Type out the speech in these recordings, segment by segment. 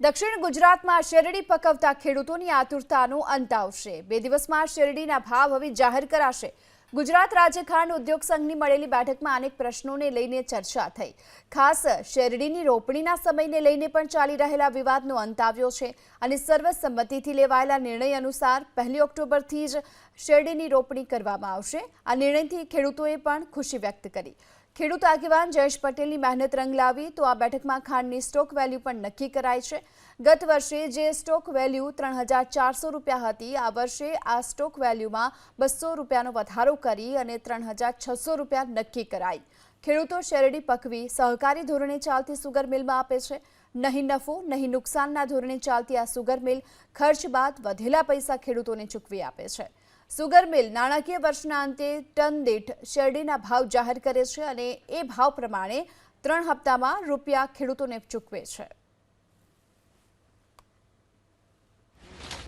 દક્ષિણ ગુજરાતમાં શેરડી પકવતા ખેડૂતોની આતુરતાનો અંત આવશે। 2 દિવસમાં શેરડીના ભાવ હવે જાહેર કરાશે। ગુજરાત રાજ્ય ખાંડ ઉદ્યોગ સંઘની મળેલી બેઠકમાં અનેક પ્રશ્નોને લઈને ચર્ચા થઈ। ખાસ શેરડીની રોપણીના સમયને લઈને પણ ચાલી રહેલા વિવાદનો અંત આવ્યો છે અને સર્વસંમતિથી લેવાયેલા નિર્ણય અનુસાર 1 ઓક્ટોબરથી જ શેરડીની રોપણી કરવામાં આવશે। આ નિર્ણયથી ખેડૂતોએ પણ ખુશી વ્યક્ત કરી। ખેડૂત આગેવાન જયેશ પટેલની મહેનત રંગ લાવી તો આ બેઠકમાં ખાંડની સ્ટોક વેલ્યુ પણ નક્કી કરાઈ છે। ગત વર્ષે જે સ્ટોક વેલ્યુ 3400 રૂપિયા હતી, આ વર્ષે આ સ્ટોક વેલ્યુમાં 200 રૂપિયાનો વધારો કરી અને 3600 રૂપિયા નક્કી કરાઈ। ખેડૂતો શેરડી પકવી સહકારી ધોરણે ચાલતી સુગર મિલમાં આપે છે। નહીં નફો નહીં નુકસાનના ધોરણે ચાલતી આ સુગર મિલ ખર્ચ બાદ વધેલા પૈસા ખેડૂતોને ચૂકવી આપે છે। સુગર મિલ નાણાકીય વર્ષના અંતે ટન દીઠ શેરડીના ભાવ જાહેર કરે છે અને એ ભાવ પ્રમાણે 3 હપ્તામાં રૂપિયા ખેડૂતોને ચૂકવે છે।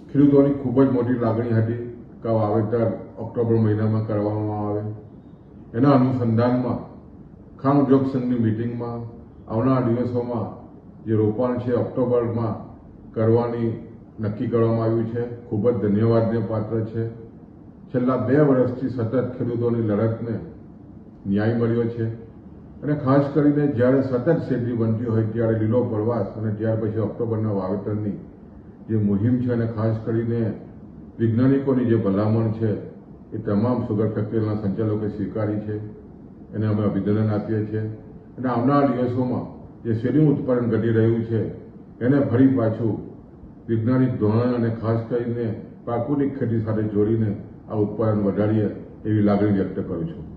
ખેડૂતોની ખૂબ જ મોટી લાગણી હતી કે વાવેતર ઓક્ટોબર મહિનામાં કરવામાં આવે। એના અનુસંધાનમાં ખાંડ ઉદ્યોગ સંઘની મિટિંગમાં આવનારા દિવસોમાં જે રોપાણ છે ઓક્ટોબરમાં કરવાની નક્કી કરવામાં આવ્યું છે। ખૂબ જ ધન્યવાદને પાત્ર છે। છેલ્લા 2 વર્ષથી સતત ખેડૂતોની લડતને ન્યાય મળ્યો છે અને ખાસ કરીને જ્યારે સતત શેરડી બનતી હોય ત્યારે લીલો પ્રવાસ અને ત્યાર પછી ઓક્ટોબરના વાવેતરની જે મુહિમ છે અને ખાસ કરીને વૈજ્ઞાનિકોની જે ભલામણ છે એ તમામ સુગર ફેક્ટરીના સંચાલકોએ સ્વીકારી છે। એને અમે અભિનંદન આપીએ છીએ અને આવનારા દિવસોમાં જે શેરડીનું ઉત્પાદન ઘટી રહ્યું છે એને ફરી પાછું વૈજ્ઞાનિક ધોરણ અને ખાસ કરીને પ્રાકૃતિક ખેતી સાથે જોડીને આ ઉત્પાદન વધારીએ એવી લાગણી વ્યક્ત કરું છું।